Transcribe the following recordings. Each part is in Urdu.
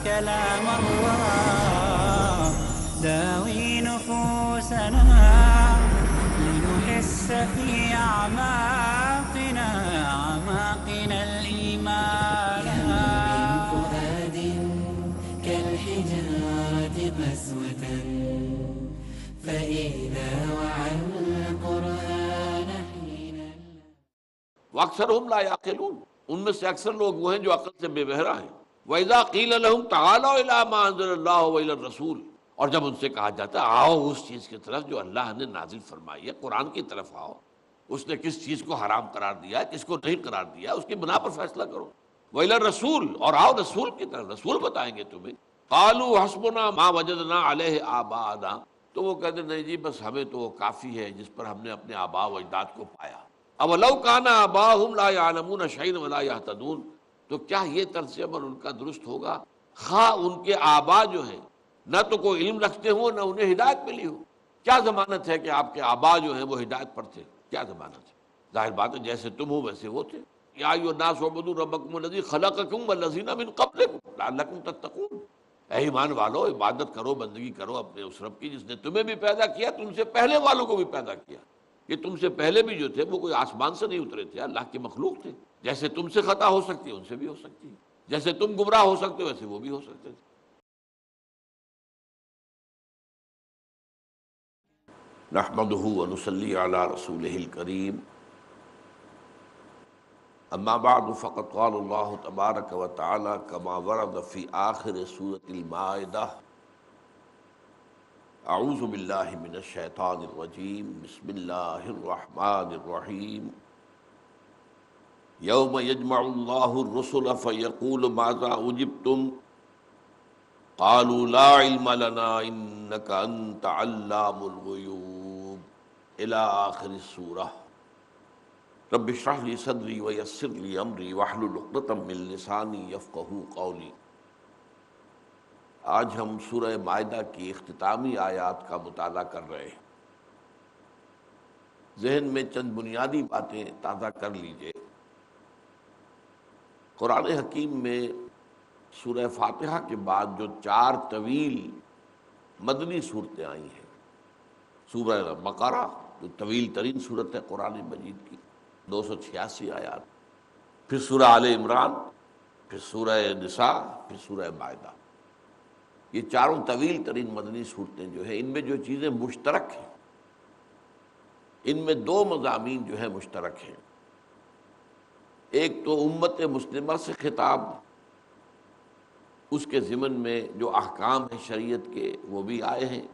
كلام الله داوي نفوسنا لنحس في أعماقنا الإيمان. كم من فؤاد كالحجارة قسوة فإذا وعى القرآن حينا. وَأَكْثَرُهُمْ لَا يَعْقِلُونَ، ان میں سے اکثر لوگ وہ ہیں جو عقل سے بے بہرا ہیں۔ وَإِذَا قِيلَ لَهُمْ تَعَالَوْا إِلَىٰ مَا أَنزَلَ اللَّهُ وَإِلَى الرَّسُولِ، اور جب ان سے کہا جاتا ہے آؤ اس چیز کی طرف جو اللہ نے نازل فرمائی ہے، قرآن کی طرف آؤ، اس نے کس چیز کو حرام قرار دیا ہے، کس کو نہیں قرار دیا ہے، اس کی بنا پر فیصلہ کرو۔ وَإِلَى الرَّسُولِ، اور آؤ رسول کی طرف، رسول بتائیں گے تمہیں۔ قَالُوا حَسْبُنَا مَا وَجَدْنَا عَلَيْهِ آبَاءَنَا، تو وہ کہتے ہیں نہیں جی بس ہمیں تو وہ کافی ہے جس پر ہم نے اپنے آباء و اجداد کو پایا۔ اَوَلَوْ كَانَ آبَاؤُهُمْ لَا يَعْلَمُونَ شَيْئًا وَلَا يَهْتَدُونَ، تو کیا یہ طرز عمل ان کا درست ہوگا خواہ ان کے آباء جو ہیں نہ تو کوئی علم رکھتے ہوں نہ انہیں ہدایت ملی ہو؟ کیا ضمانت ہے کہ آپ کے آباء جو ہیں وہ ہدایت پر تھے؟ کیا ضمانت ہے؟ ظاہر بات ہے جیسے تم ہو ویسے وہ تھے۔ یا ایھا الناس اعبدوا ربکم الذی خلقکم والذین من قبلکم لعلکم تتقون، اے ایمان والو عبادت کرو، بندگی کرو اپنے اس رب کی جس نے تمہیں بھی پیدا کیا، تم سے پہلے والوں کو بھی پیدا کیا۔ یہ تم سے پہلے بھی جو تھے وہ کوئی آسمان سے نہیں اترے تھے، اللہ کی مخلوق تھے۔ جیسے تم سے خطا ہو سکتی ہے ان سے بھی ہو سکتی ہے، جیسے تم گمراہ ہو سکتے ہو ویسے وہ بھی ہو سکتے تھے۔ نحمدہ ونصلی علی رسولہ الکریم، اما بعد فقد قال اللہ تبارک و تعالی کما ورد فی آخر سورۃ المائدہ، اعوذ باللہ من الشیطان الرجیم، بسم اللہ الرحمن الرحیم، یوم یجمع اللہ الرسل فیقول ماذا اجبتم قالوا لا علم لنا انک انت علام الغیوب الی آخر السورہ۔ رب اشرح لی صدری ویسر لی امری واحلل عقدۃ من لسانی یفقہوا قولی۔ آج ہم سورہ مائدہ کی اختتامی آیات کا مطالعہ کر رہے ہیں۔ ذہن میں چند بنیادی باتیں تازہ کر لیجئے۔ قرآن حکیم میں سورہ فاتحہ کے بعد جو 4 طویل مدنی صورتیں آئی ہیں، سورہ بقرہ جو طویل ترین صورت ہے قرآن مجید کی، 286 آیات، پھر سورہ آل عمران، پھر سورہ نساء، پھر سورہ مائدہ، یہ چاروں طویل ترین مدنی صورتیں جو ہیں ان میں جو چیزیں مشترک ہیں، ان میں 2 مضامین جو ہیں مشترک ہیں۔ ایک تو امت مسلمہ سے خطاب، اس کے ضمن میں جو احکام ہیں شریعت کے وہ بھی آئے ہیں۔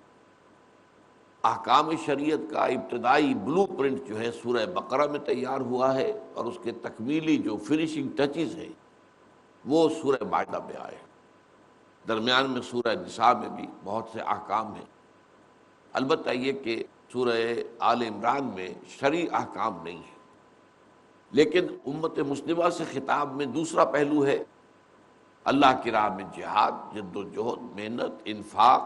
احکام شریعت کا ابتدائی بلو پرنٹ جو ہے سورہ بقرہ میں تیار ہوا ہے، اور اس کے تکمیلی جو فنیشنگ ٹچز ہیں وہ سورہ مائدہ میں آئے ہیں۔ درمیان میں سورہ نساء میں بھی بہت سے احکام ہیں، البتہ یہ کہ سورہ آل عمران میں شرعی احکام نہیں ہیں، لیکن امت مسلمہ سے خطاب میں دوسرا پہلو ہے اللہ کی راہ میں جہاد، جد و جہد، محنت، انفاق،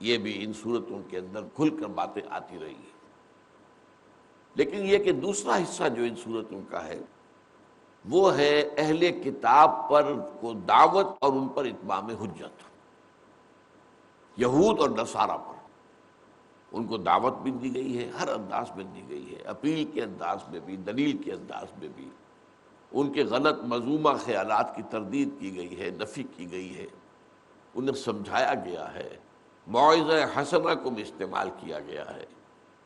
یہ بھی ان صورتوں کے اندر کھل کر باتیں آتی رہی ہیں۔ لیکن یہ کہ دوسرا حصہ جو ان صورتوں کا ہے وہ ہے اہل کتاب پر کو دعوت اور ان پر اتمام حجت، یہود اور نصارہ پر ان کو دعوت بھی دی گئی ہے، ہر انداز میں دی گئی ہے، اپیل کے انداز میں بھی، دلیل کے انداز میں بھی، ان کے غلط مذمومہ خیالات کی تردید کی گئی ہے، نفی کی گئی ہے، انہیں سمجھایا گیا ہے، موعظہ حسنہ کو بھی استعمال کیا گیا ہے،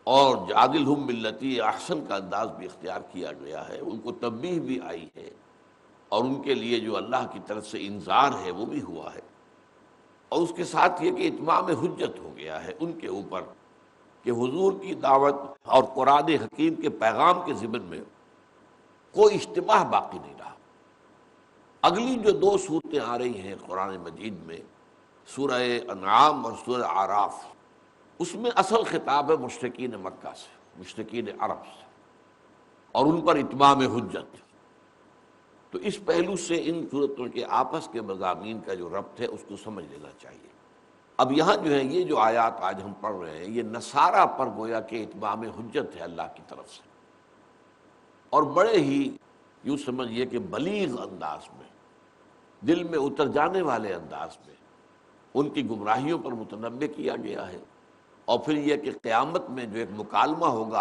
اور جادلہم باللتی احسن کا انداز بھی اختیار کیا گیا ہے، ان کو تنبیہ بھی آئی ہے، اور ان کے لیے جو اللہ کی طرف سے انذار ہے وہ بھی ہوا ہے، اور اس کے ساتھ یہ کہ اتمام حجت ہو گیا ہے ان کے اوپر کہ حضور کی دعوت اور قرآن حکیم کے پیغام کے ضمن میں کوئی اشتباہ باقی نہیں رہا۔ اگلی جو 2 صورتیں آ رہی ہیں قرآن مجید میں، سورہ انعام اور سورہ اعراف، اس میں اصل خطاب ہے مشرکین مکہ سے، مشرکین عرب سے، اور ان پر اتمام حجت۔ تو اس پہلو سے ان صورتوں کے آپس کے مضامین کا جو ربط ہے اس کو سمجھ لینا چاہیے۔ اب یہاں جو ہے یہ جو آیات آج ہم پڑھ رہے ہیں یہ نصارہ پر گویا کہ اتمام حجت ہے اللہ کی طرف سے، اور بڑے ہی یوں سمجھیے کہ بلیغ انداز میں دل میں اتر جانے والے انداز میں ان کی گمراہیوں پر متنبع کیا گیا ہے۔ اور پھر یہ کہ قیامت میں جو ایک مکالمہ ہوگا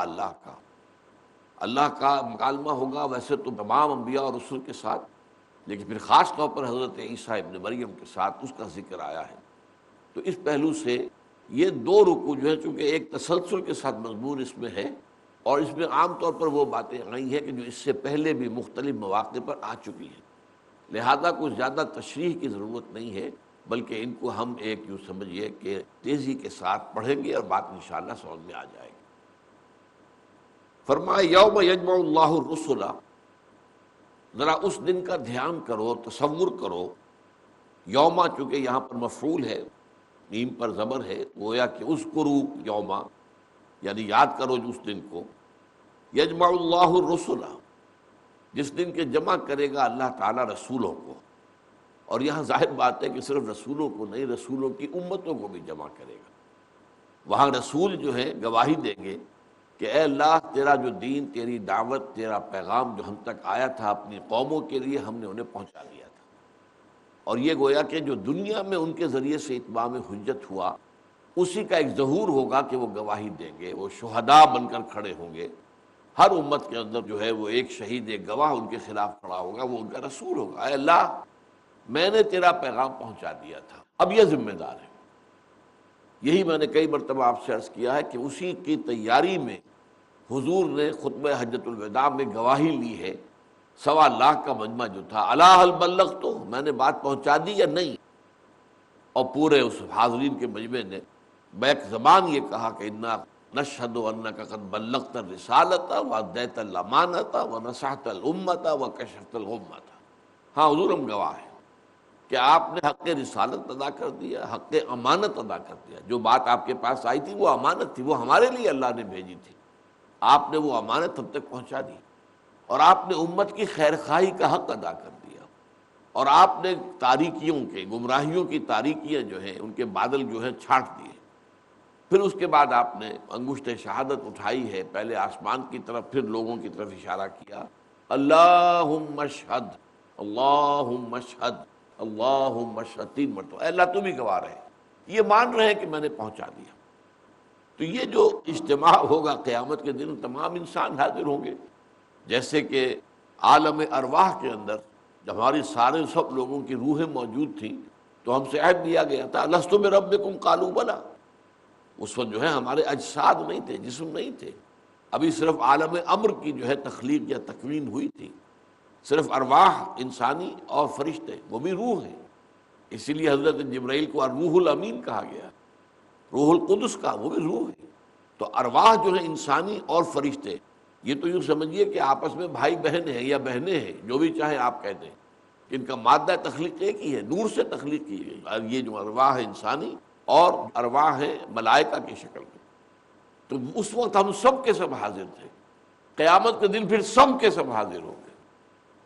اللہ کا مکالمہ ہوگا، ویسے تو تمام انبیاء اور رسل کے ساتھ، لیکن پھر خاص طور پر حضرت عیسیٰ ابن مریم کے ساتھ اس کا ذکر آیا ہے۔ تو اس پہلو سے یہ دو رکوع جو ہے، چونکہ ایک تسلسل کے ساتھ مضمون اس میں ہے، اور اس میں عام طور پر وہ باتیں آئی ہیں کہ جو اس سے پہلے بھی مختلف مواقع پر آ چکی ہیں، لہذا کچھ زیادہ تشریح کی ضرورت نہیں ہے، بلکہ ان کو ہم ایک یوں سمجھیے کہ تیزی کے ساتھ پڑھیں گے اور بات انشاءاللہ سمجھ میں آ جائے گی۔ فرمایا یوم یجمع اللہ الرسل، ذرا اس دن کا دھیان کرو، تصور کرو۔ یوما چونکہ یہاں پر مفعول ہے، میم پر زبر ہے، گویا کہ اذکروا یوما، یعنی یاد کرو اس دن کو۔ یجمع اللہ الرسل، جس دن کے جمع کرے گا اللہ تعالیٰ رسولوں کو، اور یہاں ظاہر بات ہے کہ صرف رسولوں کو نہیں، رسولوں کی امتوں کو بھی جمع کرے گا۔ وہاں رسول جو ہے گواہی دیں گے کہ اے اللہ، تیرا جو دین، تیری دعوت، تیرا پیغام جو ہم تک آیا تھا اپنی قوموں کے لیے، ہم نے انہیں پہنچا دیا تھا۔ اور یہ گویا کہ جو دنیا میں ان کے ذریعے سے اتمام حجت ہوا، اسی کا ایک ظہور ہوگا کہ وہ گواہی دیں گے، وہ شہداء بن کر کھڑے ہوں گے۔ ہر امت کے اندر جو ہے وہ ایک شہید، ایک گواہ ان کے خلاف کھڑا ہوگا، وہ ان کا رسول ہوگا۔ اے اللہ، میں نے تیرا پیغام پہنچا دیا تھا، اب یہ ذمہ دار ہے۔ یہی میں نے کئی مرتبہ آپ سے عرض کیا ہے کہ اسی کی تیاری میں حضور نے خطبہ حجۃ الوداع میں گواہی لی ہے۔ 1.25 لاکھ کا مجمع جو تھا، الا هل بلغت، میں نے بات پہنچا دی یا نہیں؟ اور پورے اس حاضرین کے مجمع نے بیک زبان یہ کہا کہ انا نشهد انك قد بلغت الرسالة واديت الامانة ونصحت الامة وكشفت الغمة۔ ہاں حضور، ہم گواہ ہیں کہ آپ نے حق رسالت ادا کر دیا، حق امانت ادا کر دیا۔ جو بات آپ کے پاس آئی تھی وہ امانت تھی، وہ ہمارے لیے اللہ نے بھیجی تھی، آپ نے وہ امانت ہم تک پہنچا دی، اور آپ نے امت کی خیر خواہی کا حق ادا کر دیا، اور آپ نے تاریکیوں کے، گمراہیوں کی تاریکیاں جو ہیں، ان کے بادل جو ہیں چھانٹ دیے۔ پھر اس کے بعد آپ نے انگشت شہادت اٹھائی ہے، پہلے آسمان کی طرف، پھر لوگوں کی طرف اشارہ کیا، اللہم اشہد، اللہم اشہد، اللہم اشہد، 3 مرتبہ، اے اللہ تو بھی گواہ رہے، یہ مان رہے کہ میں نے پہنچا دیا۔ تو یہ جو اجتماع ہوگا قیامت کے دن، تمام انسان حاضر ہوں گے، جیسے کہ عالم ارواح کے اندر جب ہماری سب لوگوں کی روحیں موجود تھیں تو ہم سے عہد لیا گیا تھا، الست بربکم قالوا بلی۔ اس وقت جو ہے ہمارے اجساد نہیں تھے، جسم نہیں تھے، ابھی صرف عالم امر کی جو ہے تخلیق یا تکوین ہوئی تھی، صرف ارواح انسانی اور فرشتے، وہ بھی روح ہیں۔ اسی لیے حضرت جبرائیل کو الروح الامین کہا گیا، روح القدس کا، وہ بھی روح ہے۔ تو ارواح جو ہے انسانی اور فرشتے، یہ تو یوں سمجھیے کہ آپس میں بھائی بہن ہیں یا بہنیں ہیں، جو بھی چاہے آپ کہہ دیں، ان کا مادہ تخلیق ایک ہی ہے، نور سے تخلیق کی گئی۔ یہ جو ارواح ہے انسانی اور ارواح ہے ملائکہ کی شکل میں، تو اس وقت ہم سب کے سب حاضر تھے۔ قیامت کے دن پھر سب کے سب حاضر ہوں گے۔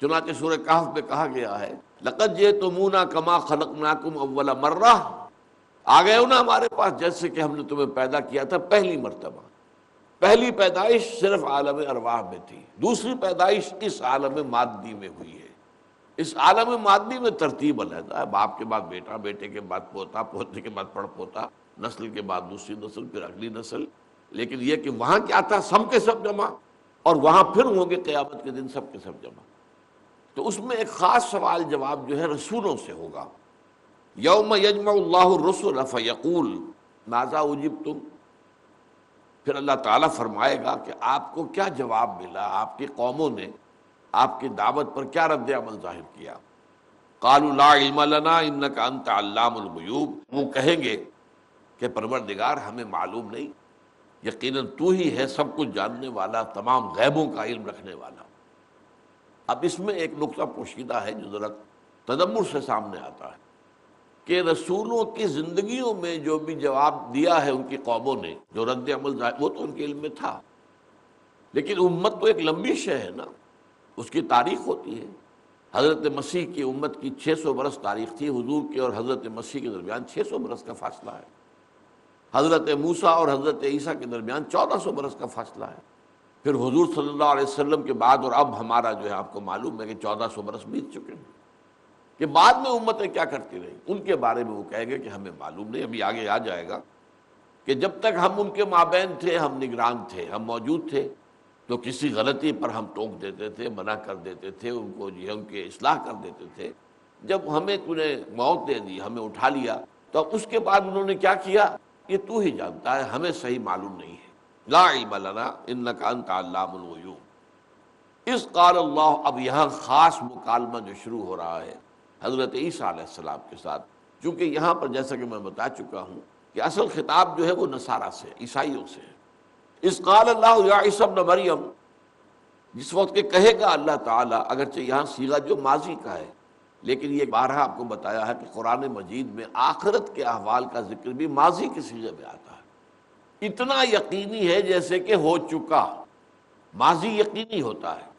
چنانچہ سورہ کہف میں کہا گیا ہے، لقد جئتمونا کما خلقناکم اول مرہ، آ گئے ہو نا ہمارے پاس جیسے کہ ہم نے تمہیں پیدا کیا تھا پہلی مرتبہ۔ پہلی پیدائش صرف عالم ارواح میں تھی، دوسری پیدائش اس عالم مادی میں ہوئی ہے۔ اس عالم مادی میں ترتیب علیحدہ ہے، باپ کے بعد بیٹا، بیٹے کے بعد پوتا، پوتے کے بعد پڑ پوتا، نسل کے بعد دوسری نسل، پھر اگلی نسل۔ لیکن یہ کہ وہاں کیا تھا، سب کے سب جمع، اور وہاں پھر ہوں گے قیامت کے دن سب کے سب جمع۔ تو اس میں ایک خاص سوال جواب جو ہے رسولوں سے ہوگا۔ یوم یجمع اللہ الرسل فیقول ماذا اجبتم، پھر اللہ تعالیٰ فرمائے گا کہ آپ کو کیا جواب ملا، آپ کی قوموں نے آپ کی دعوت پر کیا رد عمل ظاہر کیا۔ قالوا لا علم لنا انک انت علام الغیوب، وہ کہیں گے کہ پروردگار ہمیں معلوم نہیں، یقیناً تو ہی ہے سب کچھ جاننے والا، تمام غیبوں کا علم رکھنے والا۔ اب اس میں ایک نقطہ پوشیدہ ہے جو ذرا تدبر سے سامنے آتا ہے کہ رسولوں کی زندگیوں میں جو بھی جواب دیا ہے ان کی قوموں نے، جو رد عمل ظاہر، وہ تو ان کے علم میں تھا، لیکن امت تو ایک لمبی شے ہے نا، اس کی تاریخ ہوتی ہے۔ حضرت مسیح کی امت کی 600 برس تاریخ تھی، حضور کے اور حضرت مسیح کے درمیان 600 برس کا فاصلہ ہے۔ حضرت موسیٰ اور حضرت عیسیٰ کے درمیان 1400 برس کا فاصلہ ہے۔ پھر حضور صلی اللہ علیہ وسلم کے بعد اور اب ہمارا جو ہے آپ کو معلوم ہے کہ 1400 برس بیت چکے ہیں۔ کہ بعد میں امتیں کیا کرتی رہی ان کے بارے میں وہ کہیں گے کہ ہمیں معلوم نہیں. ابھی آگے آ جائے گا کہ جب تک ہم ان کے مابین تھے ہم نگران تھے، ہم موجود تھے، تو کسی غلطی پر ہم ٹوک دیتے تھے، منع کر دیتے تھے، ان کو جو ہے ان کی اصلاح کر دیتے تھے. جب ہمیں تو نے موت دے دی، ہمیں اٹھا لیا، تو اب اس کے بعد انہوں نے کیا کیا یہ تو ہی جانتا ہے، ہمیں صحیح معلوم نہیں ہے. لا علم لنا انک انت علام الغیوب. اس قال اللہ، اب یہاں خاص مکالمہ جو شروع ہو رہا ہے حضرت عیسیٰ علیہ السلام کے ساتھ، چونکہ یہاں پر جیسا کہ میں بتا چکا ہوں کہ اصل خطاب جو ہے وہ نصارہ سے، عیسائیوں سے ہے. اس قال اللہ یا عیسی ابن مریم، جس وقت کہ کہے گا اللہ تعالیٰ، اگرچہ یہاں صیغہ جو ماضی کا ہے، لیکن یہ بارہا آپ کو بتایا ہے کہ قرآن مجید میں آخرت کے احوال کا ذکر بھی ماضی کے صیغے میں آتا ہے. اتنا یقینی ہے جیسے کہ ہو چکا. ماضی یقینی ہوتا ہے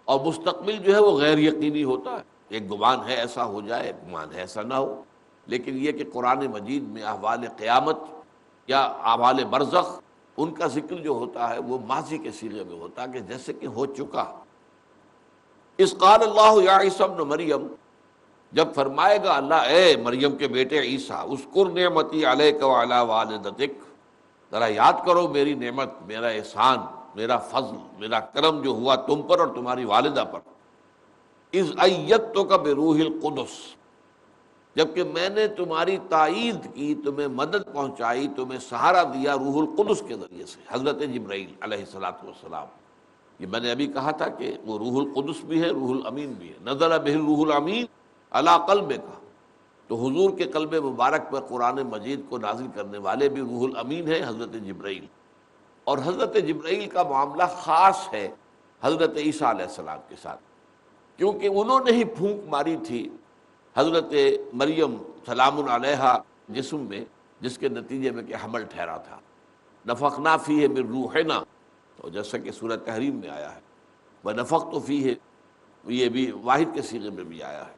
اور مستقبل جو ہے وہ غیر یقینی ہوتا ہے. ایک گمان ہے ایسا ہو جائے، ایک گمان ہے ایسا نہ ہو. لیکن یہ کہ قرآن مجید میں احوال قیامت یا احوال برزخ، ان کا ذکر جو ہوتا ہے وہ ماضی کے صیغے میں ہوتا ہے، کہ جیسے کہ ہو چکا. اس قال اللہ یا عیسی ابن مریم، جب فرمائے گا اللہ اے مریم کے بیٹے عیسیٰ، اذکر نعمتی علیک وعلی والدتک، ذرا یاد کرو میری نعمت، میرا احسان، میرا فضل، میرا کرم جو ہوا تم پر اور تمہاری والدہ پر. اذ ایدتک بروح القدس، جبکہ میں نے تمہاری تائید کی، تمہیں مدد پہنچائی، تمہیں سہارا دیا روح القدس کے ذریعے سے، حضرت جبرائیل علیہ الصلاۃ والسلام. یہ میں نے ابھی کہا تھا کہ وہ روح القدس بھی ہے، روح الامین بھی ہے. نزل بہ الروح الامین علی قلبک، تو حضور کے قلب مبارک پر قرآن مجید کو نازل کرنے والے بھی روح الامین ہے، حضرت جبرائیل. اور حضرت جبرائیل کا معاملہ خاص ہے حضرت عیسیٰ علیہ السلام کے ساتھ، کیونکہ انہوں نے ہی پھونک ماری تھی حضرت مریم سلام علیہا جسم میں، جس کے نتیجے میں کہ حمل ٹھہرا تھا. نفخنا فیہ من روحنا، اور جیسا کہ سورہ تحریم میں آیا ہے وَنَفَخْتُ فِيهِ، یہ بھی واحد کے صیغے میں بھی آیا ہے.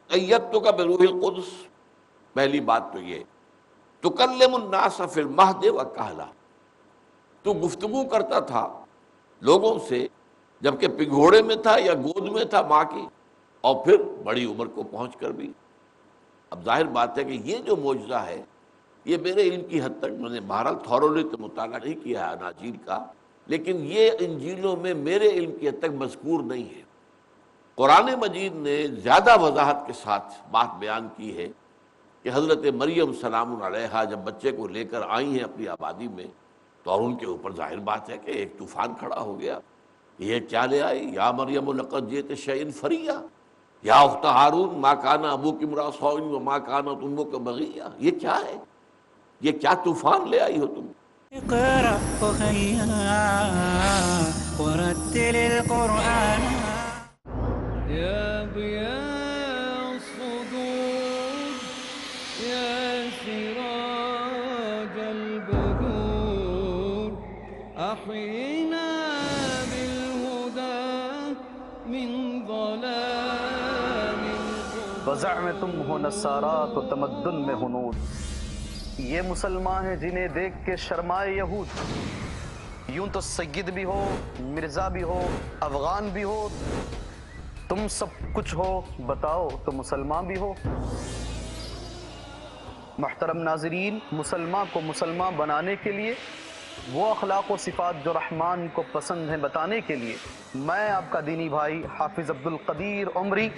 ایدتک بروح القدس، پہلی بات تو یہ. تکلم الناس فی المہد وکہلا، تو گفتگو کرتا تھا لوگوں سے جبکہ پگھوڑے میں تھا یا گود میں تھا ماں کی، اور پھر بڑی عمر کو پہنچ کر بھی. اب ظاہر بات ہے کہ یہ جو معجزہ ہے یہ میرے علم کی حد تک، میں نے بہرحال تھورولی تو مطالعہ نہیں کیا ہے اناجیل کا، لیکن یہ انجیلوں میں میرے علم کی حد تک مذکور نہیں ہے. قرآن مجید نے زیادہ وضاحت کے ساتھ بات بیان کی ہے کہ حضرت مریم سلام علیہا جب بچے کو لے کر آئی ہیں اپنی آبادی میں، تو اور ان کے اوپر ظاہر بات ہے کہ ایک طوفان کھڑا ہو گیا. یہ کیا لے آئی؟ یا مریم لقد جئت شیئا فریا، یا اخت ہارون ما کان ابوک امرأ سوء وما کانت امک بغیا. یہ کیا ہے؟ یہ کیا طوفان لے آئی ہو تم؟ اقرأ أخيا ورتل القرآن يا ضياء الصدور يا سراج البدور أحينا بالهدى من ظلام وزعمتم ہو نصارات و تمدن میں ہنود، یہ مسلمان ہیں جنہیں دیکھ کے شرمائے یہود. یوں تو سید بھی ہو، مرزا بھی ہو، افغان بھی ہو، تم سب کچھ ہو، بتاؤ تو مسلمان بھی ہو. محترم ناظرین، مسلمان کو مسلمان بنانے کے لیے، وہ اخلاق و صفات جو رحمان کو پسند ہیں بتانے کے لیے، میں آپ کا دینی بھائی حافظ عبد القدیر عمری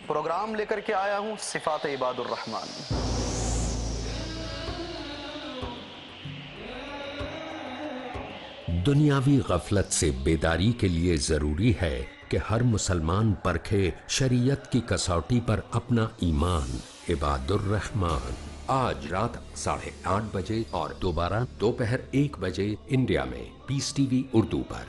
پروگرام لے کر کے آیا ہوں صفات عباد الرحمن. دنیاوی غفلت سے بیداری کے لیے ضروری ہے کہ ہر مسلمان پرکھے شریعت کی کسوٹی پر اپنا ایمان. عباد الرحمن آج رات 8:30 بجے اور دوبارہ دوپہر 1 بجے انڈیا میں پیس ٹی وی اردو پر.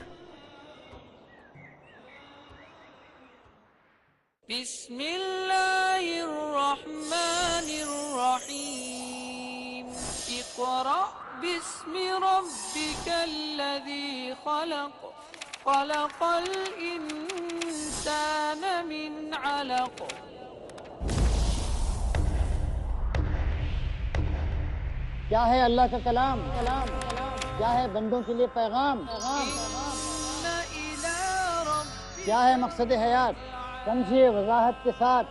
بسم اللہ الرحمن الرحیم. اقرأ باسم ربک الذی خلق، خلق الانسان من علق. کیا ہے اللہ کا کلام، کیا ہے بندوں کے لیے پیغام. إن إلى ربك کیا ہے مقصد حیات، سمجھیے وضاحت کے ساتھ،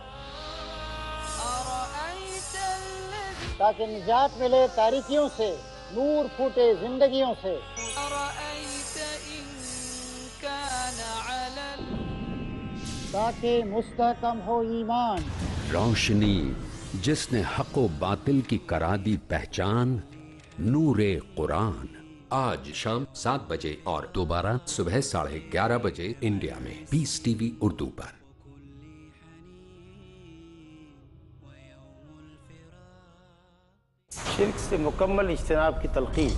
أرأيت الذي تاکہ نجات ملے تاریکیوں سے، نور پھوٹے زندگیوں سے۔ أرأيت إن كان على تاکہ مستحکم ہو ایمان، روشنی جس نے حق و باطل کی کرا دی پہچان، نور قرآن، آج شام 7 بجے اور دوبارہ صبح 11:30 بجے انڈیا میں پیس ٹی وی اردو پر۔ شرک سے مکمل اجتناب کی تلقین،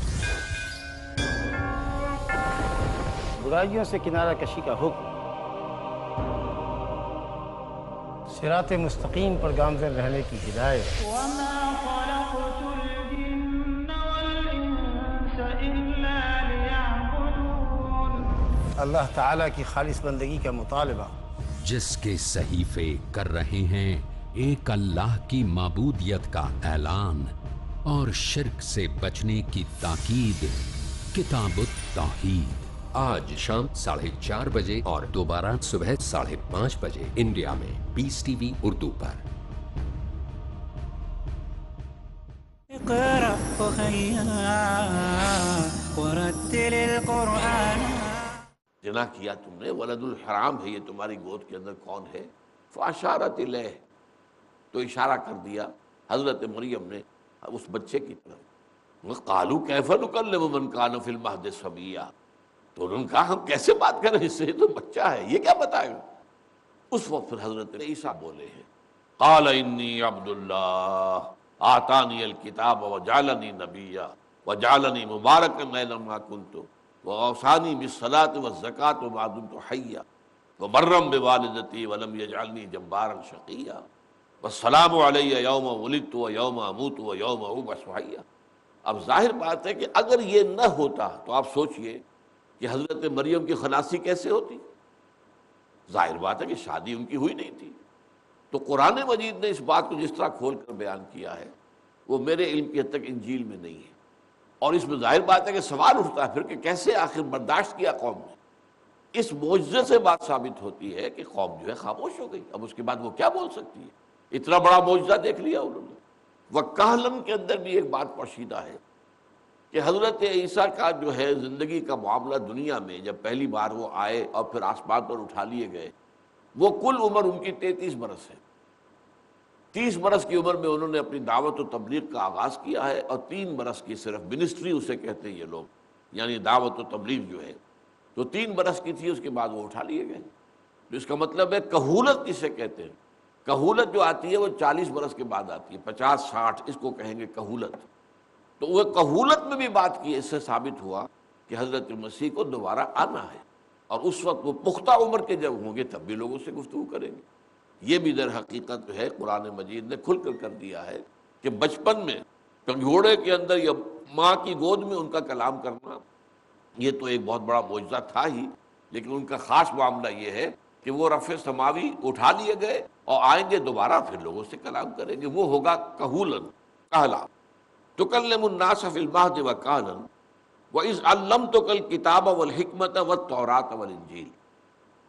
برائیوں سے کنارہ کشی کا حکم، صراط مستقیم پر گامزن رہنے کی ہدایت۔ وما خلقت الجن والإنس إلا ليعبدون۔ اللہ تعالیٰ کی خالص بندگی کا مطالبہ، جس کے صحیفے کر رہے ہیں ایک اللہ کی معبودیت کا اعلان اور شرک سے بچنے کی تاکید، کتاب التوحید، آج شام 4:30 بجے اور دوبارہ صبح 5:30 بجے انڈیا میں پیس ٹی وی اردو پر۔ اقرأ أخيا ورتل القرآن۔ جنا کیا تم نے، ولد الحرام ہے یہ تمہاری گود کے اندر کون ہے؟ فاشارت الیہ، تو اشارہ کر دیا حضرت مریم نے اس بچے کی طرف۔ قالوا کیف نکلم من کان فی المہد صبیا، تو انہوں نے کہا ہم کیسے بات کریں اس سے، یہ تو بچہ ہے، یہ کیا بتائے گا؟ اس وقت پھر حضرت عیسیٰ بولے ہیں، قال انی عبد اللہ آتانی الکتاب وجعلنی نبیا وجعلنی مبارکا اینما کنت واوصانی بالصلاۃ والزکاۃ وما دمت حیا وبرا بوالدتی ولم یجعلنی جبارا شقیا والسلام علی یوم ولدت ویوم اموت ویوم ابعث حیا۔ اب ظاہر بات ہے کہ اگر یہ نہ ہوتا تو آپ سوچئے کہ حضرت مریم کی خلاصی کیسے ہوتی؟ ظاہر بات ہے کہ شادی ان کی ہوئی نہیں تھی۔ تو قرآن مجید نے اس بات کو جس طرح کھول کر بیان کیا ہے وہ میرے علم کی حد تک انجیل میں نہیں ہے، اور اس میں ظاہر بات ہے کہ سوال اٹھتا ہے پھر کہ کیسے آخر برداشت کیا قوم نے۔ اس معجزے سے بات ثابت ہوتی ہے کہ قوم جو ہے خاموش ہو گئی، اب اس کے بعد وہ کیا بول سکتی ہے؟ اتنا بڑا معجزہ دیکھ لیا انہوں نے۔ وکہلن کے اندر بھی ایک بات پوشیدہ ہے کہ حضرت عیسیٰ کا جو ہے زندگی کا معاملہ دنیا میں جب پہلی بار وہ آئے اور پھر آسمان پر اٹھا لیے گئے، وہ کل عمر ان کی 33 برس ہے۔ 30 برس کی عمر میں انہوں نے اپنی دعوت و تبلیغ کا آغاز کیا ہے، اور 3 برس کی صرف منسٹری اسے کہتے ہیں یہ لوگ، یعنی دعوت و تبلیغ جو ہے تو 3 برس کی تھی، اس کے بعد وہ اٹھا لیے گئے۔ تو اس کا مطلب ہے کہولت کسے کہتے ہیں؟ کہولت جو آتی ہے وہ 40 برس کے بعد آتی ہے، 50-60 اس کو کہیں گے کہولت۔ تو وہ کہولت میں بھی بات کی، اس سے ثابت ہوا کہ حضرت مسیح کو دوبارہ آنا ہے، اور اس وقت وہ پختہ عمر کے جب ہوں گے تب بھی لوگوں سے گفتگو کریں گے۔ یہ بھی در حقیقت جو ہے قرآن مجید نے کھل کر دیا ہے کہ بچپن میں کنگھوڑے کے اندر یا ماں کی گود میں ان کا کلام کرنا یہ تو ایک بہت بڑا معجزہ تھا ہی، لیکن ان کا خاص معاملہ یہ ہے کہ وہ رفع سماوی اٹھا لیے گئے اور آئیں گے دوبارہ پھر لوگوں سے کلام کریں گے، وہ ہوگا کہولن، کہلا۔ تکلم الناس فی المہد وکہلا وَإِذْ عَلَّمْتُكَ الْكِتَابَ وَالْحِکْمَةَ وَالتَّوْرَاةَ وَالْإِنْجِیلَ،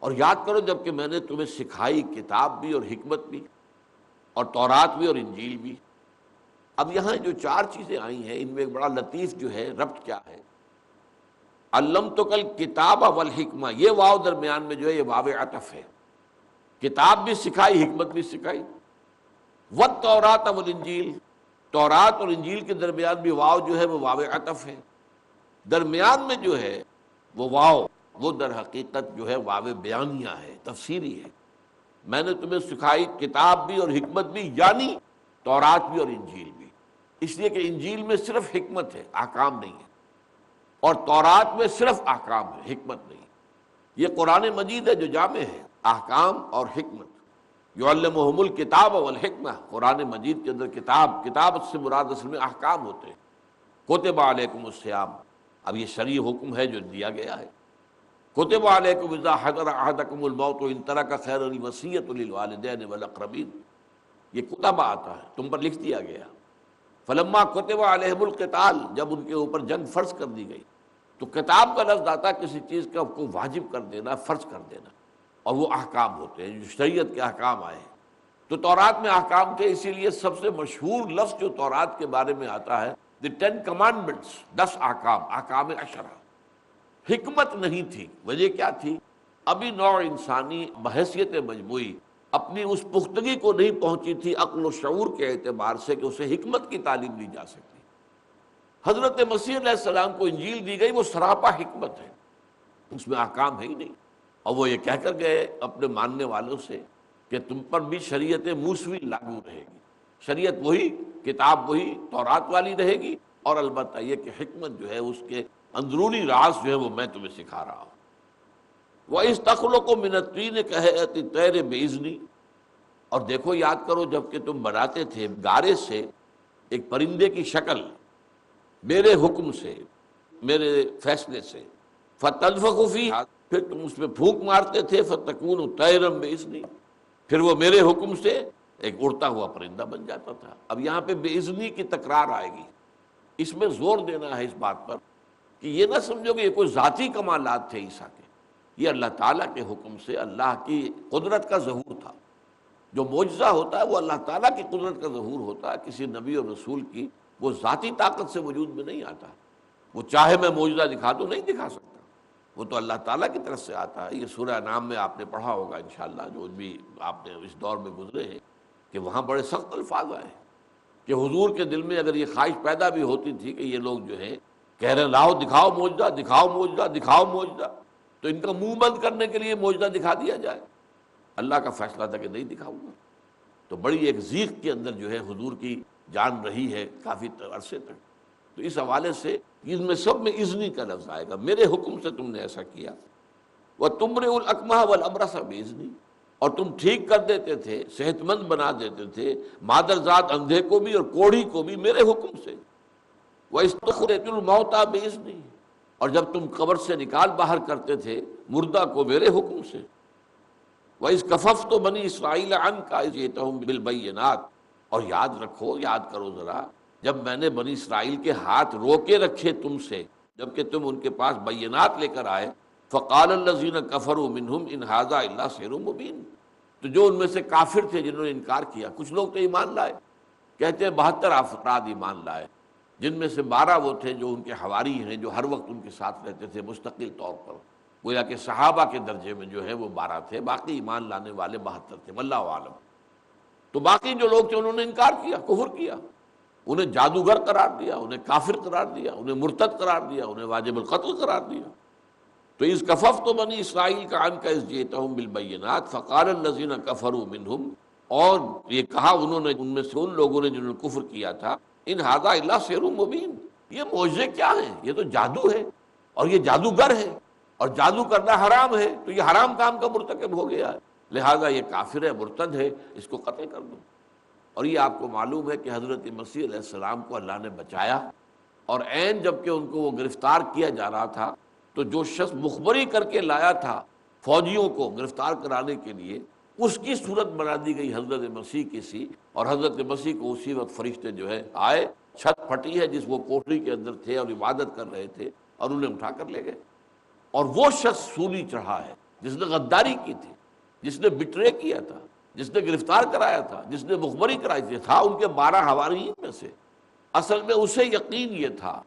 اور یاد کرو جب کہ میں نے تمہیں سکھائی کتاب بھی اور حکمت بھی اور تورات بھی اور انجیل بھی۔ اب یہاں جو 4 چیزیں آئی ہیں ان میں ایک بڑا لطیف جو ہے ربط کیا ہے، علمتک الکتاب والحکمہ، یہ واو درمیان میں جو ہے یہ واو عطف ہے، کتاب بھی سکھائی حکمت بھی سکھائی، والتورات والانجیل، تورات اور انجیل کے درمیان بھی واو جو ہے وہ واو عطف ہے، درمیان میں جو ہے وہ واو وہ در حقیقت جو ہے واو بیانیہ ہے، تفسیری ہے۔ میں نے تمہیں سکھائی کتاب بھی اور حکمت بھی، یعنی تورات بھی اور انجیل بھی، اس لیے کہ انجیل میں صرف حکمت ہے، احکام نہیں ہے، اور تورات میں صرف احکام ہے، حکمت نہیں۔ یہ قرآن مجید ہے جو جامع ہے احکام اور حکمت۔ یعلمہم الکتاب والحکمہ، قرآن مجید کے اندر کتاب سے مراد اصل میں احکام ہوتے ہیں۔ کتب علیکم الصیام، اب یہ شرعی حکم ہے جو دیا گیا ہے۔ کتب علیکم اذا حضر احدکم الموت ان ترک خیرا الوصیۃ للوالدین والاقربین، یہ کتب آتا ہے، تم پر لکھ دیا گیا۔ فلما کتب علیہم القتال، جب ان کے اوپر جنگ فرض کر دی گئی، تو کتاب کا لفظ آتا ہے کسی چیز کا کو واجب کر دینا، فرض کر دینا۔ اور وہ احکام ہوتے ہیں جو شریعت کے احکام آئے ہیں۔ تو تورات میں احکام تھے، اسی لیے سب سے مشہور لفظ جو تورات کے بارے میں آتا ہے دی 10 commandments، 10 احکام، احکام عشرہ۔ حکمت نہیں تھی، وجہ کیا تھی؟ ابھی نوع انسانی بحیثیت مجموعی اپنی اس پختگی کو نہیں پہنچی تھی عقل و شعور کے اعتبار سے کہ اسے حکمت کی تعلیم دی جا سکتی۔ حضرت مسیح علیہ السلام کو انجیل دی گئی، وہ سراپا حکمت ہے، اس میں احکام ہے ہی نہیں، اور وہ یہ کہہ کر گئے اپنے ماننے والوں سے کہ تم پر بھی شریعت موسوی لاگو رہے گی، شریعت وہی، کتاب وہی تورات والی رہے گی، اور البتہ یہ کہ حکمت جو ہے اس کے اندرونی راز جو ہے وہ میں تمہیں سکھا رہا ہوں۔ وَإِذْ تَخْلُقُ مِنَ الطِّينِ كَهَيْئَةِ الطَّيْرِ بِإِذْنِي، اور دیکھو یاد کرو جب کہ تم بناتے تھے گارے سے ایک پرندے کی شکل میرے حکم سے، میرے فیصلے سے، فَتَنْفَخُ فِيهَا، پھر تم اس میں پھونک مارتے تھے، فَتَكُونُ طَيْرًا بِإِذْنِي، پھر وہ میرے حکم سے ایک اڑتا ہوا پرندہ بن جاتا تھا۔ اب یہاں پہ بِإِذْنِی کی تکرار آئے گی، اس میں زور دینا ہے اس بات پر کہ یہ نہ سمجھو کہ یہ کوئی ذاتی کمالات تھے عیسیٰ کے، یہ اللہ تعالیٰ کے حکم سے اللہ کی قدرت کا ظہور تھا۔ جو معجزہ ہوتا ہے وہ اللہ تعالیٰ کی قدرت کا ظہور ہوتا ہے، کسی نبی اور رسول کی وہ ذاتی طاقت سے وجود میں نہیں آتا۔ وہ چاہے میں معجزہ دکھا دوں نہیں دکھا سکتا، وہ تو اللہ تعالیٰ کی طرف سے آتا ہے۔ یہ سورہ انعام میں آپ نے پڑھا ہوگا انشاءاللہ، جو بھی آپ نے اس دور میں گزرے ہیں، کہ وہاں بڑے سخت الفاظ آئے کہ حضور کے دل میں اگر یہ خواہش پیدا بھی ہوتی تھی کہ یہ لوگ جو ہے کہہ رہے لاؤ دکھاؤ معجزہ، دکھاؤ معجزہ، دکھاؤ معجزہ، تو ان کا منہ بند کرنے کے لیے معجزہ دکھا دیا جائے۔ اللہ کا فیصلہ تھا کہ نہیں دکھاؤں گا۔ تو بڑی ایک ضیق کے اندر جو ہے حضور کی جان رہی ہے کافی عرصے تک۔ تو اس حوالے سے ان میں سب میں اذنی کا لفظ آئے گا، میرے حکم سے تم نے ایسا کیا۔ وَتُمْرِئُ الْأَكْمَحَ وَالْأَبْرَصَ بِإِذْنِی، اور تم ٹھیک کر دیتے تھے، صحت مند بنا دیتے تھے مادرزاد اندھے کو بھی اور کوڑھی کو بھی میرے حکم سے۔ وَإِسْتُخْرِجُ الْمَوْتَىٰ بِإِذْنِی، اور جب تم قبر سے نکال باہر کرتے تھے مردہ کو میرے حکم سے۔ وَإِذْ كَفَفْتُ بَنِي إِسْرَائِيلَ عَنْكَ إِذْ جِئْتُهُم بِالْبَيِّنَاتِ، اور یاد رکھو، یاد کرو ذرا، جب میں نے بنی اسرائیل کے ہاتھ روکے رکھے تم سے جب کہ تم ان کے پاس بینات لے کر آئے۔ فَقَالَ الَّذِينَ كَفَرُوا مِنْهُمْ إِنْ هَذَا إِلَّا سِحْرٌ مُبِينٌ، تو جو ان میں سے کافر تھے جنہوں نے انکار کیا، کچھ لوگ تو ایمان لائے، کہتے ہیں 72 افراد ایمان لائے، جن میں سے 12 وہ تھے جو ان کے حواری ہیں، جو ہر وقت ان کے ساتھ رہتے تھے مستقل طور پر، گویا کہ صحابہ کے درجے میں جو ہے وہ 12 تھے، باقی ایمان لانے والے 72 تھے، واللہ عالم۔ تو باقی جو لوگ تھے انہوں نے انکار کیا، کفر کیا، انہیں جادوگر قرار دیا، انہیں کافر قرار دیا، انہیں مرتد قرار دیا، انہیں واجب القتل قرار دیا۔ تو اذ کففت بنی اسرائیل کا عنک اذ جئتہم بالبینات فقال الذین کفروا منہم، اور یہ کہا انہوں نے ان میں سے ان لوگوں نے جنہوں نے کفر کیا تھا، ان ھذا الا سحر مبین، یہ معجزے کیا ہیں، یہ تو جادو ہے اور یہ جادوگر ہے اور جادو کرنا حرام ہے، تو یہ حرام کام کا مرتکب ہو گیا ہے، لہذا یہ کافر ہے، مرتد ہے، اس کو قتل کر دو۔ اور یہ آپ کو معلوم ہے کہ حضرت مسیح علیہ السلام کو اللہ نے بچایا، اور عین جب کہ ان کو وہ گرفتار کیا جا رہا تھا تو جو شخص مخبری کر کے لایا تھا فوجیوں کو گرفتار کرانے کے لیے، اس کی صورت بنا دی گئی حضرت مسیح کی سی، اور حضرت مسیح کو اسی وقت فرشتے جو ہے آئے، چھت پھٹی ہے جس وہ کوٹری کے اندر تھے اور عبادت کر رہے تھے، اور انہیں اٹھا کر لے گئے۔ اور وہ شخص سولی چڑھا ہے جس نے غداری کی تھی، جس نے بٹرے کیا تھا، جس نے گرفتار کرایا تھا، جس نے مخبری کرائی تھی، تھا ان کے 12 حواریین میں سے۔ اصل میں اسے یقین یہ تھا،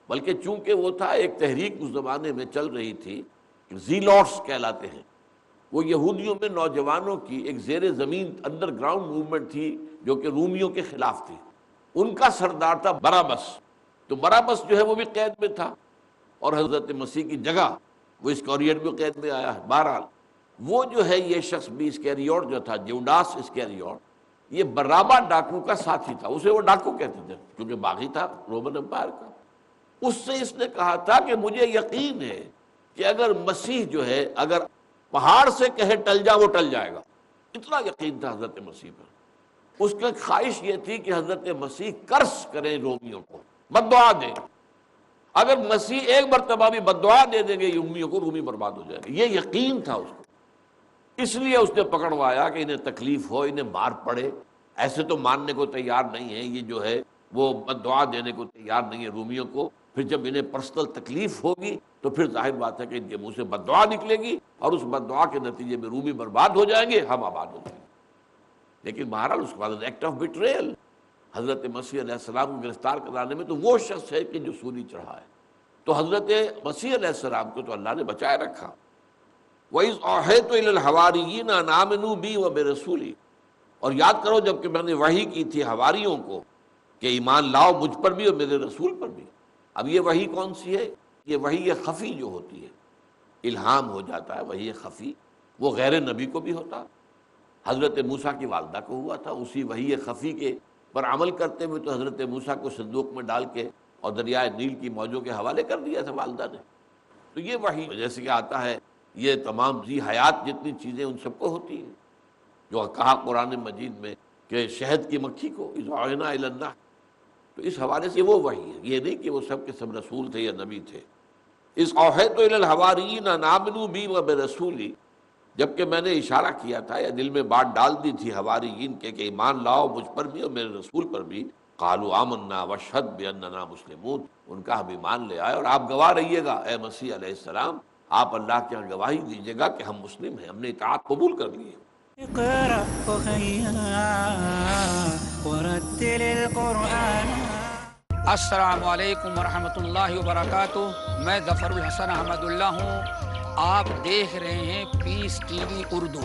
بلکہ چونکہ وہ تھا ایک تحریک اس زمانے میں چل رہی تھی، زیلوٹس کہلاتے ہیں، وہ یہودیوں میں نوجوانوں کی ایک زیر زمین انڈر گراؤنڈ موومنٹ تھی جو کہ رومیوں کے خلاف تھی۔ ان کا سردار تھا باراباس، تو باراباس جو ہے وہ بھی قید میں تھا، اور حضرت مسیح کی جگہ وہ اسکاریوٹ بھی قید میں آیا ہے۔ بہرحال وہ جو ہے یہ شخص بھی اسکیریوٹ جو تھا، جیوڈاس اسکیریوٹ، یہ برابا ڈاکو کا ساتھی تھا، اسے وہ ڈاکو کہتے تھے کیونکہ باغی تھا رومن امپائر کا۔ اس سے اس نے کہا تھا کہ مجھے یقین ہے کہ اگر مسیح جو ہے اگر پہاڑ سے کہے ٹل جا وہ ٹل جائے گا، اتنا یقین تھا حضرت مسیح پر۔ اس کی خواہش یہ تھی کہ حضرت مسیح قرض کریں رومیوں کو، بد دعا دیں، اگر مسیح ایک مرتبہ بھی بد دعا دے دیں گے رومیوں کو، رومی برباد ہو جائے گا، یہ یقین تھا اس کو۔ اس لیے اس نے پکڑوایا کہ انہیں تکلیف ہو، انہیں مار پڑے، ایسے تو ماننے کو تیار نہیں ہے، یہ جو ہے وہ بد دعا دینے کو تیار نہیں ہے رومیوں کو، پھر جب انہیں پرسنل تکلیف ہوگی تو پھر ظاہر بات ہے کہ ان کے منہ سے بد دعا نکلے گی اور اس بد دعا کے نتیجے میں رومی برباد ہو جائیں گے، ہم آباد ہو جائیں گے۔ لیکن بہرحال اس کے بعد ایکٹ آف بیٹریل، حضرت مسیح علیہ السلام کو گرفتار کرانے میں تو وہ شخص ہے کہ جو سولی چڑھا ہے، تو حضرت مسیح علیہ السلام کو تو اللہ نے بچائے رکھا۔ وَإِذْ أَوْحَيْتُ إِلَى الْحَوَارِيِّينَ أَنْ آمِنُوا بِي وَبِرَسُولِي، اور یاد کرو جب کہ میں نے وحی کی تھی حواریوں کو کہ ایمان لاؤ مجھ پر بھی اور میرے رسول پر بھی۔ اب یہ وحی کون سی ہے؟ یہ وحی خفی جو ہوتی ہے، الہام ہو جاتا ہے وحی خفی، وہ غیر نبی کو بھی ہوتا، حضرت موسیٰ کی والدہ کو ہوا تھا، اسی وحی خفی کے پر عمل کرتے ہوئے تو حضرت موسیٰ کو صندوق میں ڈال کے اور دریائے نیل کی موجوں کے حوالے کر دیا تھا والدہ نے۔ تو یہ وحی جیسے کہ آتا ہے، یہ تمام ذی حیات جتنی چیزیں ان سب کو ہوتی ہیں، جو کہا قرآن مجید میں کہ شہد کی مکھی کو اذ اوحینا الی النحل، تو اس حوالے سے وہ وحی ہے، یہ نہیں کہ وہ سب کے سب رسول تھے یا نبی تھے۔ اذ اوحیت الی الحواریین ان آمنوا بی وبرسولی، جبکہ میں نے اشارہ کیا تھا یا دل میں بات ڈال دی تھی حواریین کے کہ ایمان لاؤ مجھ پر بھی اور میرے رسول پر بھی، قالوا آمنا واشہد باننا مسلمون، ان کا ہم ایمان لے آئے اور آپ گواہ رہیے گا اے مسیح علیہ السلام، آپ اللہ کے یہاں گواہی دیجیے گا کہ ہم مسلم ہیں، ہم نے اطاعت قبول کر لی ہے۔ اقرأ أخيا ورتل القرآن۔ السلام علیکم ورحمۃ اللہ وبرکاتہ، میں ظفر الحسن احمد اللہ ہوں، آپ دیکھ رہے ہیں پیس ٹی وی اردو۔